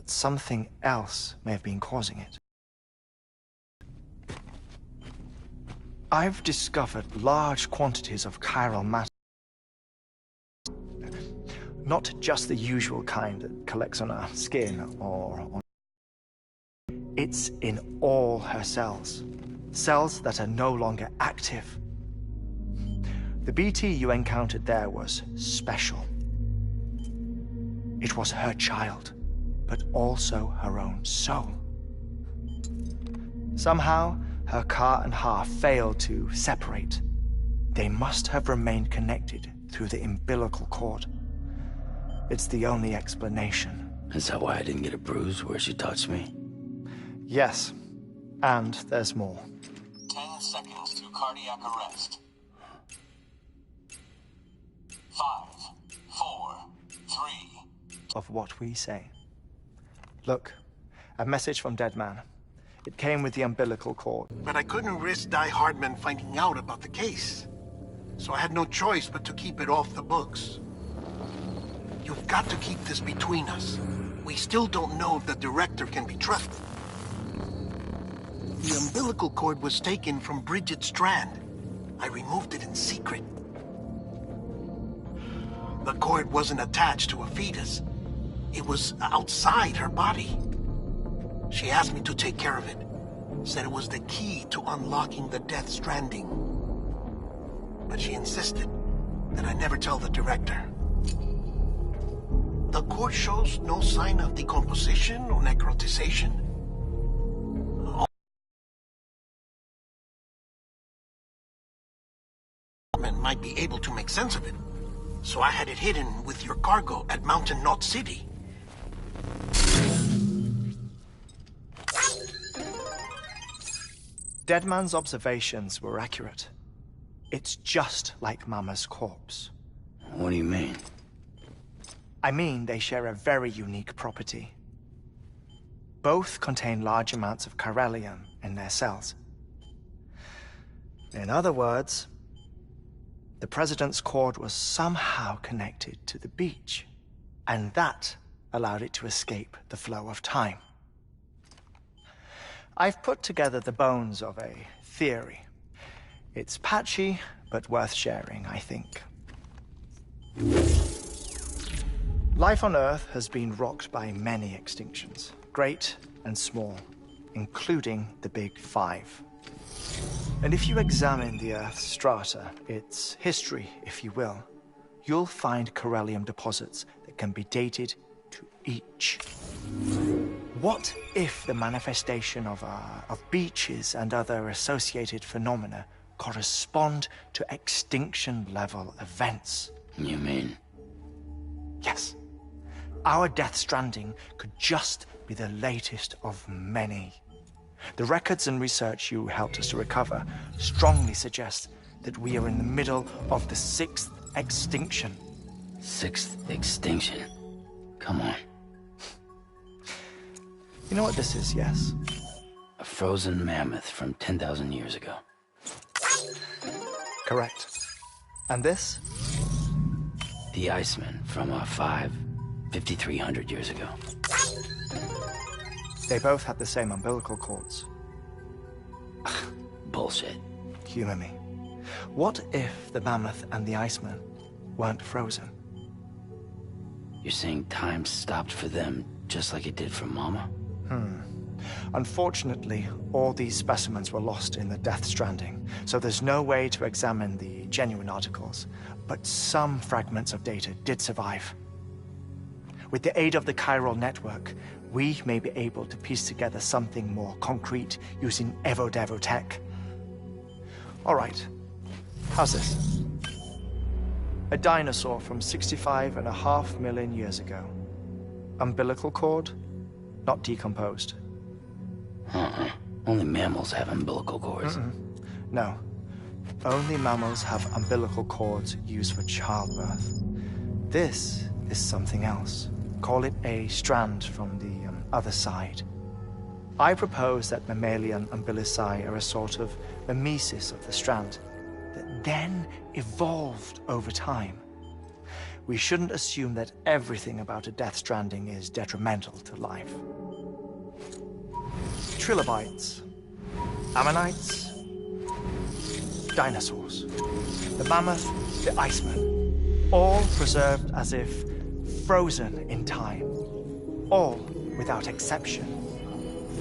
but something else may have been causing it. I've discovered large quantities of chiral matter. Not just the usual kind that collects on our skin or on... It's in all her cells. Cells that are no longer active. The BT you encountered there was special. It was her child, but also her own soul. Somehow, her car and half failed to separate. They must have remained connected through the umbilical cord. It's the only explanation. Is that why I didn't get a bruise where she touched me? Yes, and there's more. 10 seconds to cardiac arrest. 5, 4, 3. Of what we say. Look, a message from Deadman. It came with the umbilical cord. But I couldn't risk Die Hardman finding out about the case. So I had no choice but to keep it off the books. You've got to keep this between us. We still don't know if the director can be trusted. The umbilical cord was taken from Bridget Strand. I removed it in secret. The cord wasn't attached to a fetus. It was outside her body. She asked me to take care of it. Said it was the key to unlocking the Death Stranding. But she insisted that I never tell the director. The cord shows no sign of decomposition or necrotization. Might be able to make sense of it. So I had it hidden with your cargo at Mountain Knot City. Deadman's observations were accurate. It's just like Mama's corpse. What do you mean? I mean, they share a very unique property. Both contain large amounts of chiralium in their cells. In other words, the President's cord was somehow connected to the beach, and that allowed it to escape the flow of time. I've put together the bones of a theory. It's patchy, but worth sharing, I think. Life on Earth has been rocked by many extinctions, great and small, including the Big Five. And if you examine the Earth's strata, its history, if you will, you'll find chiralium deposits that can be dated to each. What if the manifestation of beaches and other associated phenomena correspond to extinction-level events? You mean? Yes. Our Death Stranding could just be the latest of many. The records and research you helped us to recover strongly suggest that we are in the middle of the 6th extinction. 6th extinction? Come on. You know what this is, yes? A frozen mammoth from 10,000 years ago. Correct. And this? The Iceman from 5,300 years ago. They both had the same umbilical cords. Bullshit. Humor me. What if the mammoth and the Iceman weren't frozen? You're saying time stopped for them just like it did for Mama? Unfortunately, all these specimens were lost in the Death Stranding, so there's no way to examine the genuine articles, but some fragments of data did survive. With the aid of the chiral network, we may be able to piece together something more concrete using Evo-Devo tech. All right, how's this? A dinosaur from 65.5 million years ago. Umbilical cord, not decomposed. Only mammals have umbilical cords. No, only mammals have umbilical cords used for childbirth. This is something else. Call it a strand from the other side. I propose that mammalian umbilici are a sort of mimesis of the strand that then evolved over time. we shouldn't assume that everything about a Death Stranding is detrimental to life. Trilobites, ammonites, dinosaurs, the mammoth, the iceman, all preserved as if frozen in time, all, without exception,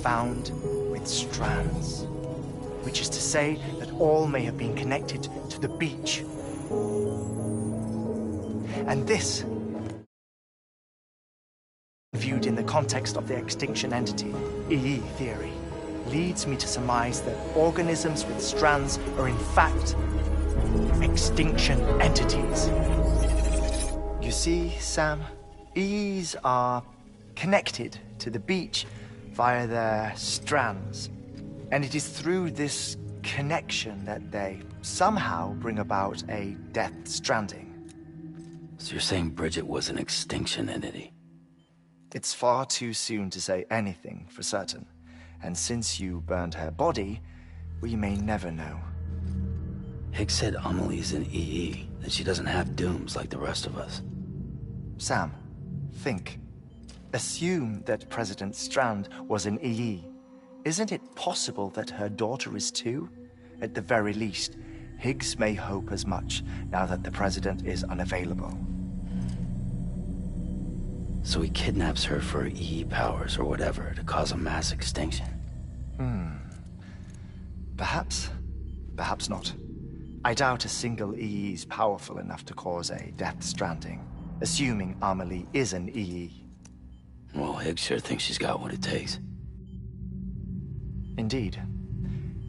found with strands, which is to say that all may have been connected to the beach. And this, viewed in the context of the extinction entity, Ii theory, leads me to surmise that organisms with strands are in fact extinction entities. You see, Sam, Iis are connected to the beach via their strands, and it is through this connection that they somehow bring about a Death Stranding. So you're saying Bridget was an extinction entity? It's far too soon to say anything for certain, and since you burned her body, we may never know. Higgs said Amelie's an EE, that she doesn't have dooms like the rest of us. Sam, think. Assume that President Strand was an EE. Isn't it possible that her daughter is too? At the very least, Higgs may hope as much now that the President is unavailable. So he kidnaps her for EE powers or whatever to cause a mass extinction. Perhaps. Perhaps not. I doubt a single EE is powerful enough to cause a Death Stranding, assuming Amelie is an EE. Well, Higgs sure thinks she's got what it takes. Indeed.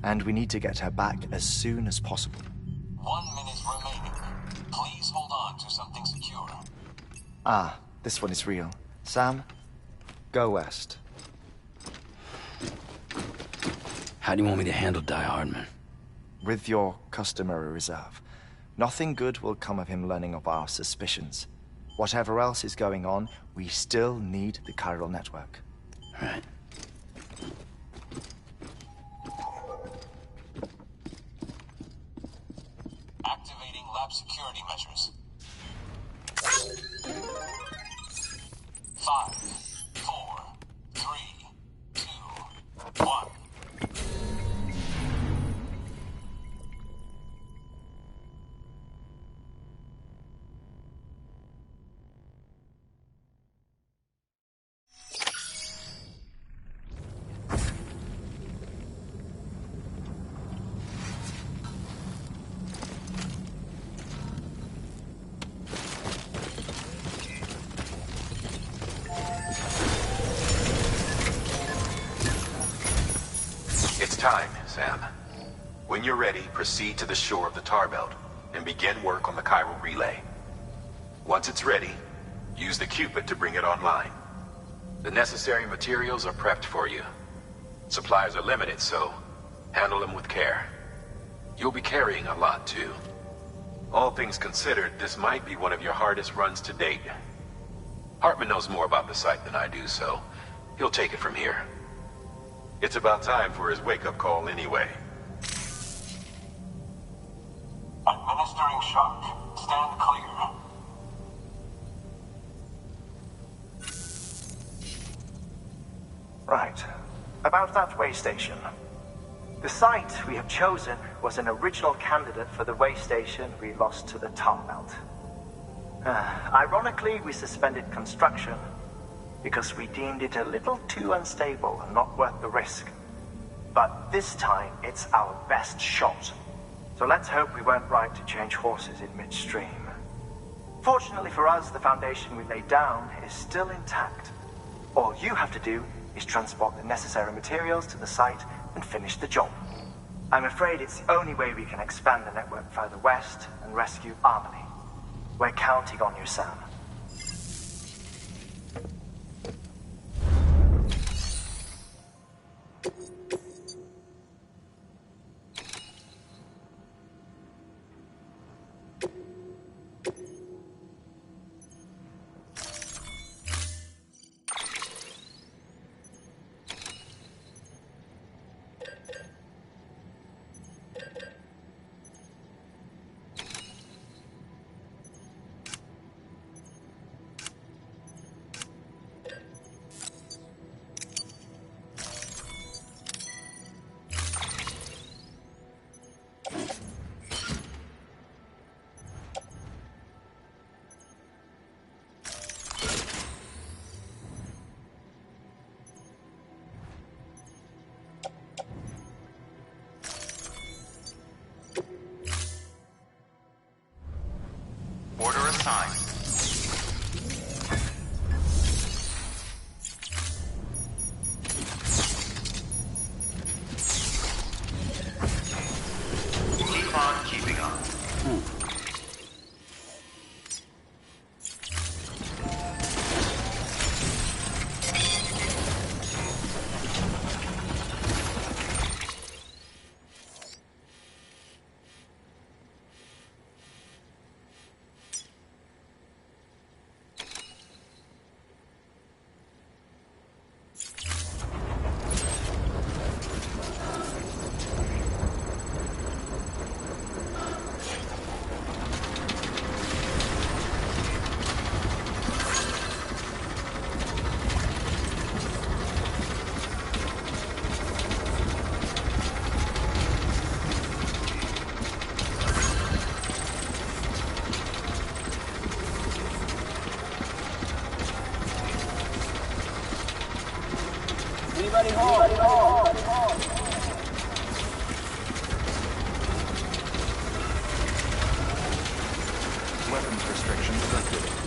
And we need to get her back as soon as possible. 1 minute remaining. Please hold on to something secure. Ah, this one is real. Sam, go west. How do you want me to handle Die Hardman? With your customary reserve. Nothing good will come of him learning of our suspicions. Whatever else is going on, we still need the chiral network. Right. Activating lab security measures. 5, 4, 3, 2, 1. Time, Sam. When you're ready, proceed to the shore of the tar belt and begin work on the chiral relay. Once it's ready, use the Cupid to bring it online. The necessary materials are prepped for you. Supplies are limited, so handle them with care. You'll be carrying a lot, too. All things considered, this might be one of your hardest runs to date. Hartman knows more about the site than I do, so he'll take it from here. It's about time for his wake-up call anyway. Administering shock. Stand clear. Right. About that way station. The site we have chosen was an original candidate for the way station we lost to the tar belt. Ironically, we suspended construction because we deemed it a little too unstable and not worth the risk. But this time, it's our best shot. So let's hope we weren't right to change horses in midstream. Fortunately for us, the foundation we laid down is still intact. All you have to do is transport the necessary materials to the site and finish the job. I'm afraid it's the only way we can expand the network further west and rescue Amelie. We're counting on you, Sam. time. Keep on keeping on. Anybody home? Weapons restrictions lifted.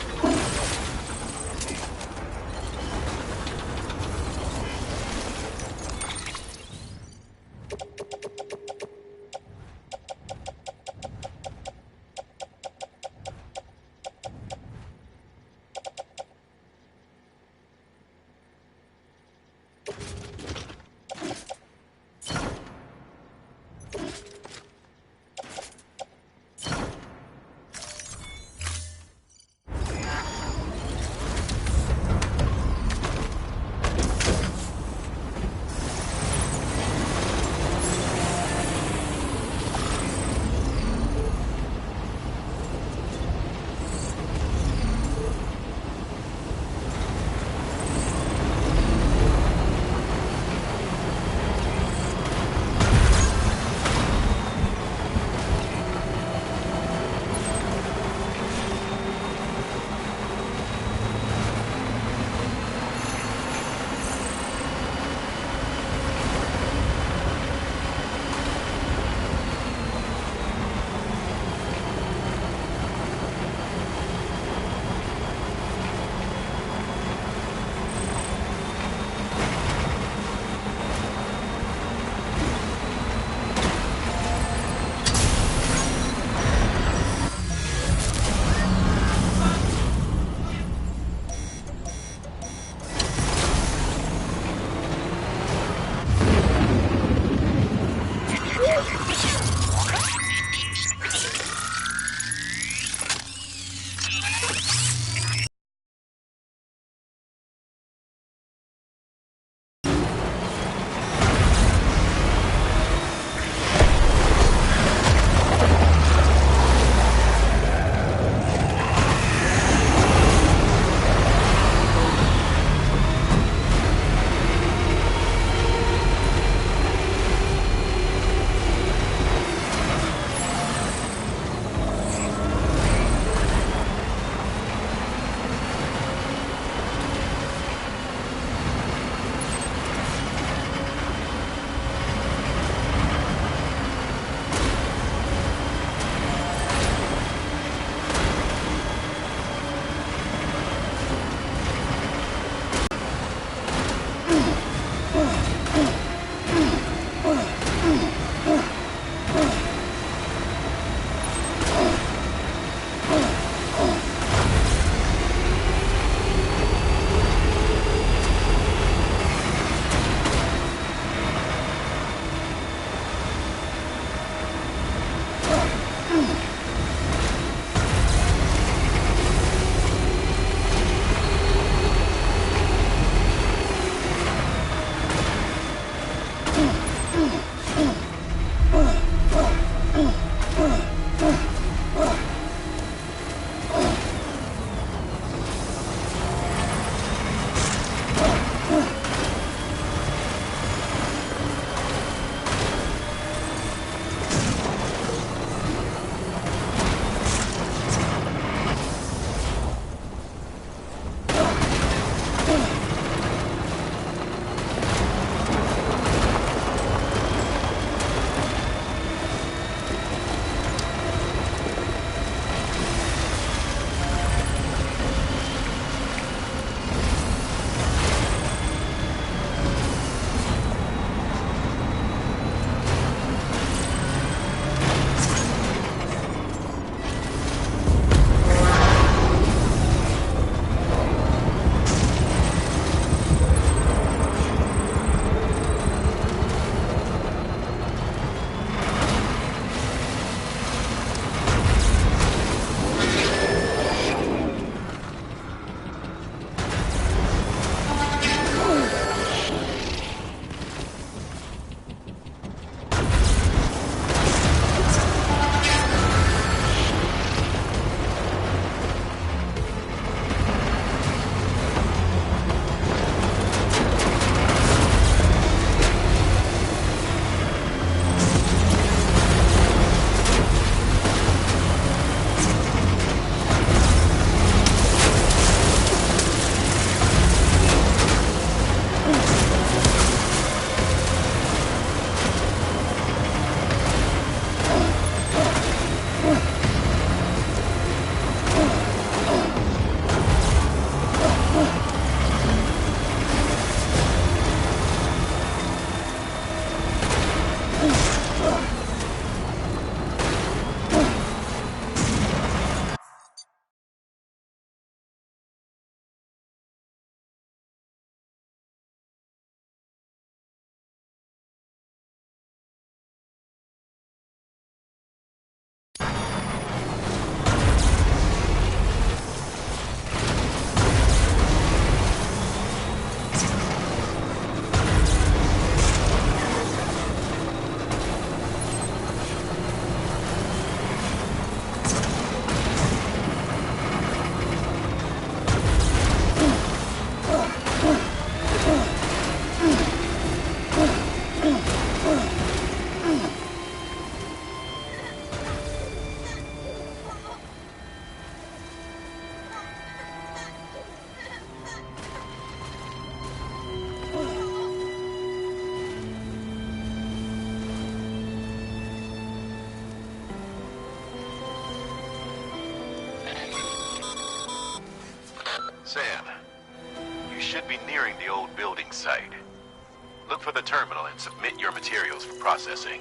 Look for the terminal and submit your materials for processing.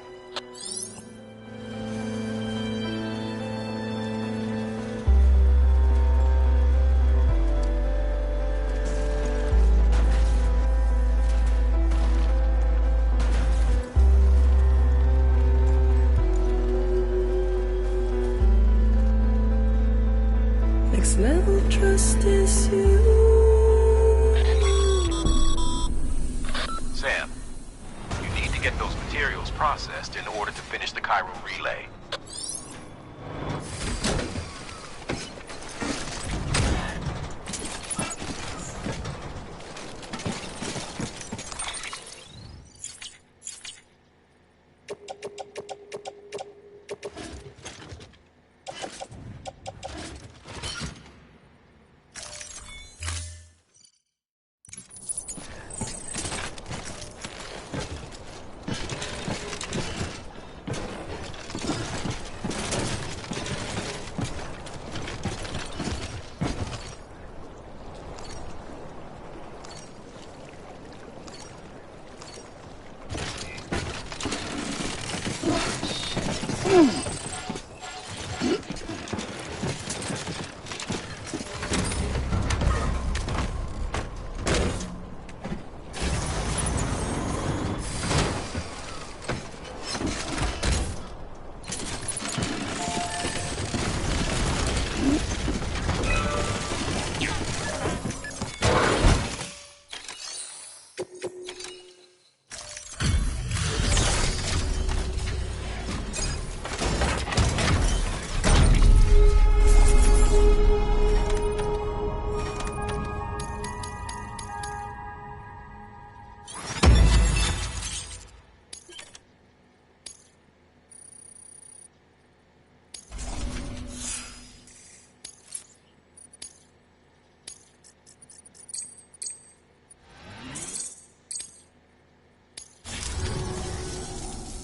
Next level trust is you. Sam, you need to get those materials processed in order to finish the Cairo relay.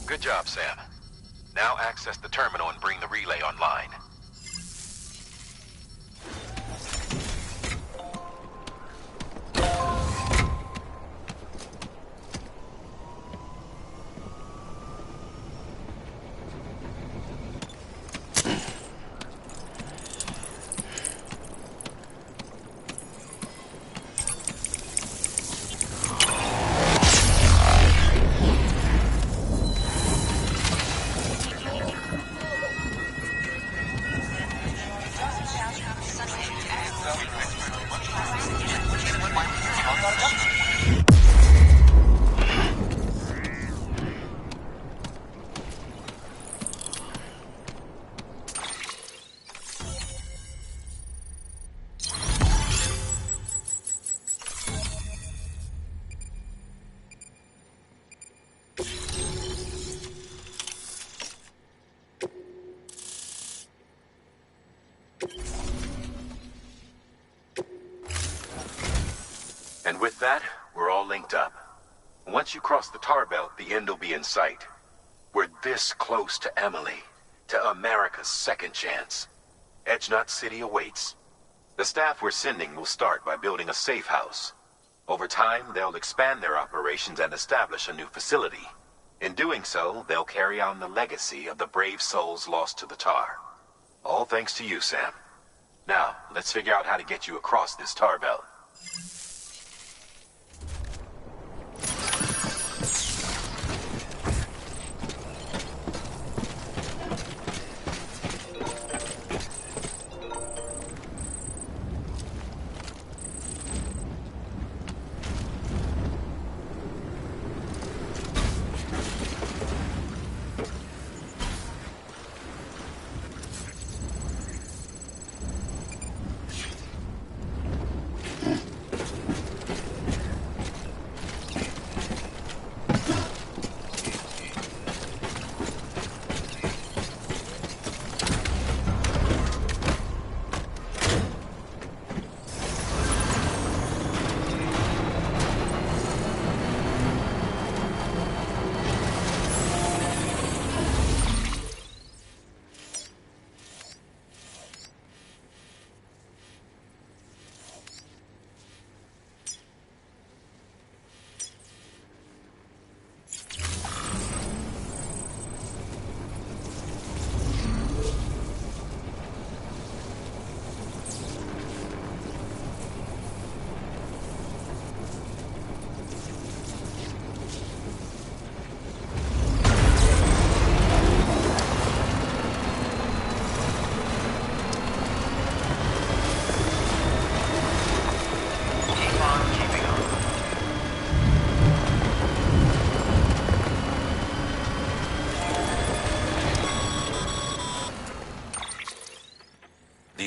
Good job, Sam. Now access the terminal and bring the relay online. And with that, we're all linked up. Once you cross the tar belt, the end will be in sight. We're this close to Emily, to America's second chance. Edgenut City awaits. The staff we're sending will start by building a safe house. Over time, they'll expand their operations and establish a new facility. In doing so, they'll carry on the legacy of the brave souls lost to the tar. All thanks to you, Sam. Now, let's figure out how to get you across this tar belt.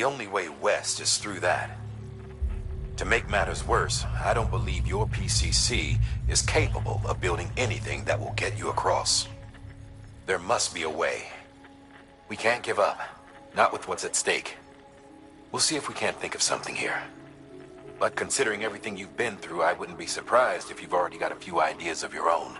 only way west is through that. To make matters worse, I don't believe your PCC is capable of building anything that will get you across. There must be a way. We can't give up, not with what's at stake. We'll see if we can't think of something here. But considering everything you've been through, I wouldn't be surprised if you've already got a few ideas of your own.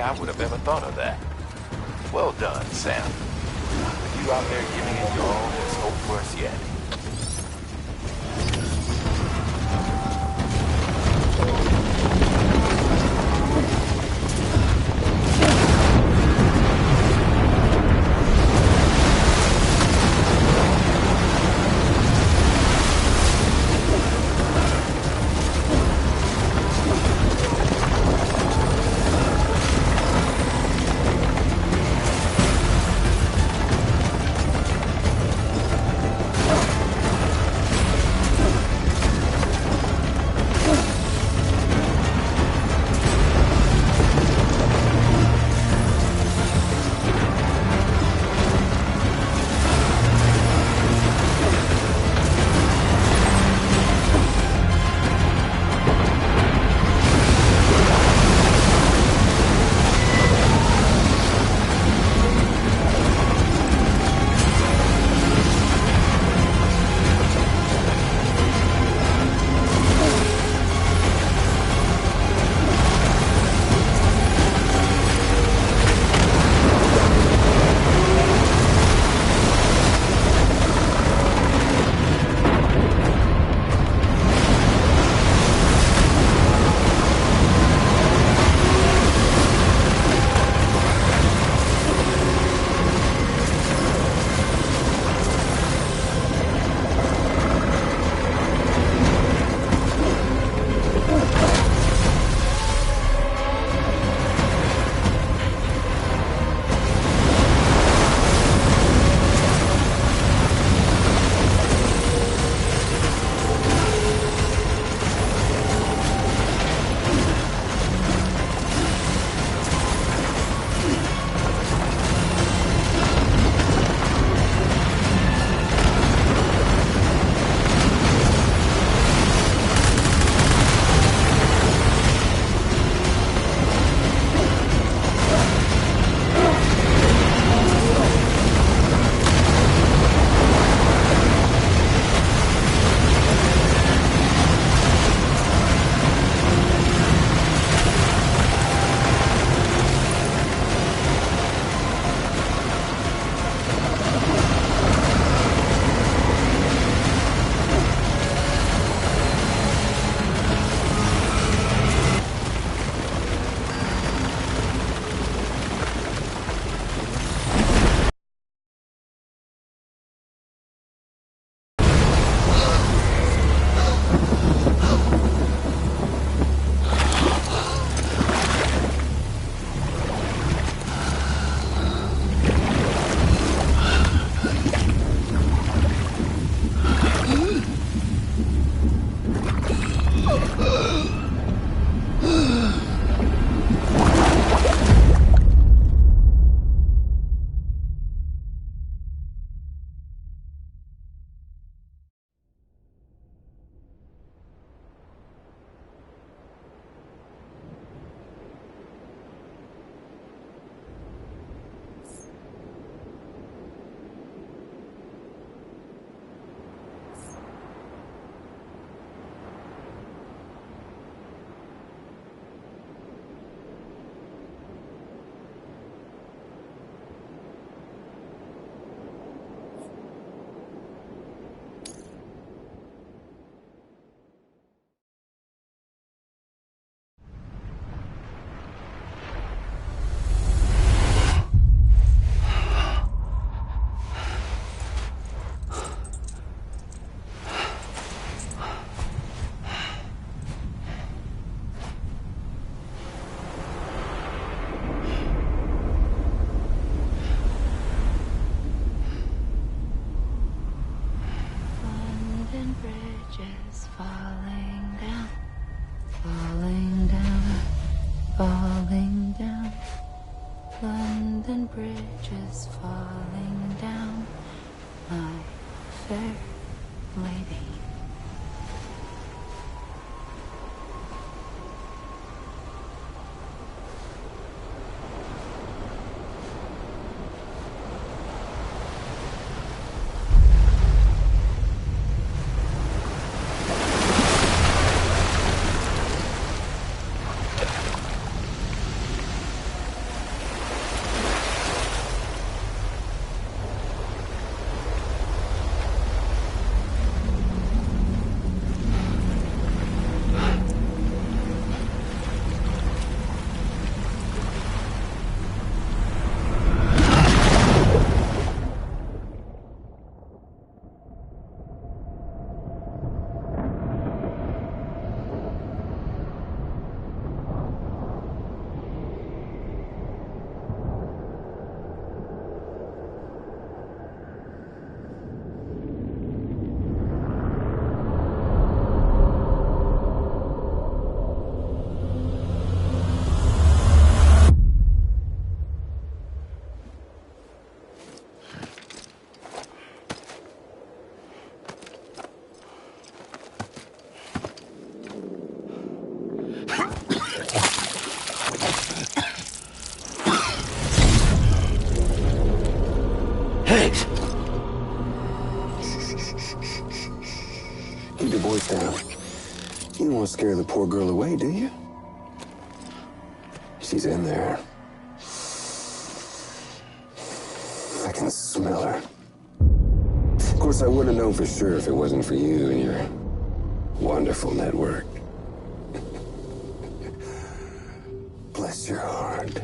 I would have ever thought of that. Well done, Sam. You out there giving it your all, there's hope for us yet. bridges falling down, my fair lady. Keep your voice down. You don't want to scare the poor girl away, do you? She's in there. I can smell her. Of course, I wouldn't have known for sure if it wasn't for you and your wonderful network. Bless your heart.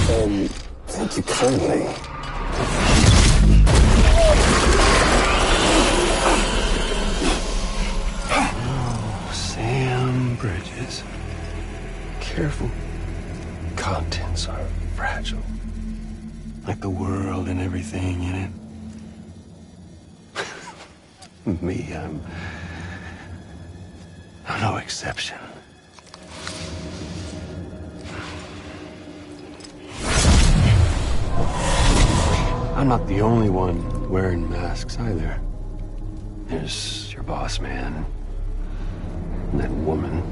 And thank you kindly. Oh, Sam Bridges. Careful. Contents are fragile. Like the world and everything in it. Me, I'm no exception. I'm not the only one wearing masks either. There's your boss man, and that woman,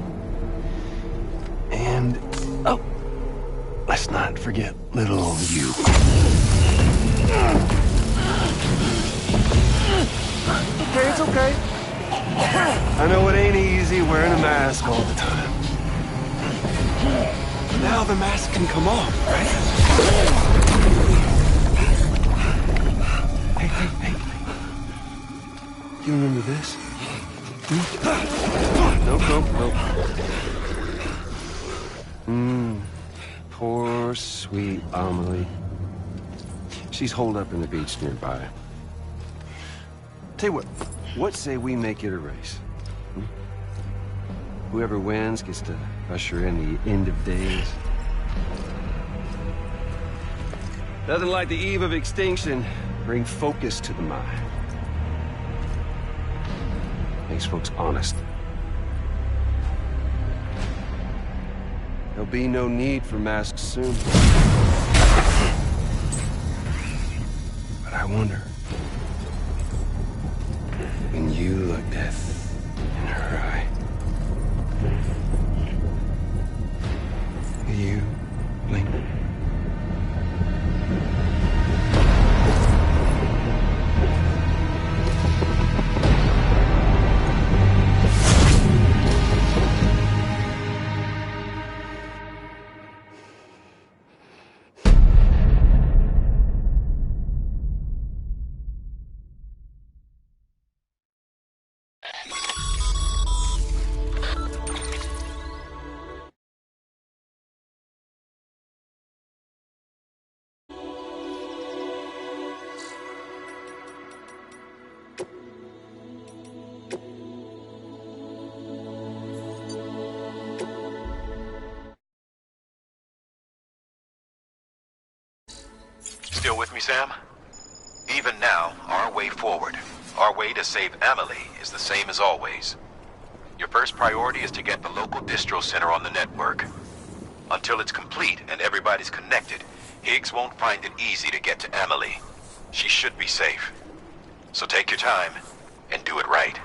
and, oh, let's not forget little you. Okay, it's okay. I know it ain't easy wearing a mask all the time. Now the mask can come off, right? Hey. You remember this? Nope. Poor, sweet Amelie. She's holed up in the beach nearby. Tell you what say we make it a race? Whoever wins gets to usher in the end of days. Nothing like the eve of extinction. Bring focus to the mind. Makes folks honest. There'll be no need for masks soon. But I wonder, when you look death in her eye, will you blink? Still with me, Sam? Even now, our way forward, our way to save Amelie, is the same as always. Your first priority is to get the local distro center on the network. Until it's complete and everybody's connected, Higgs won't find it easy to get to Amelie. She should be safe. So take your time and do it right.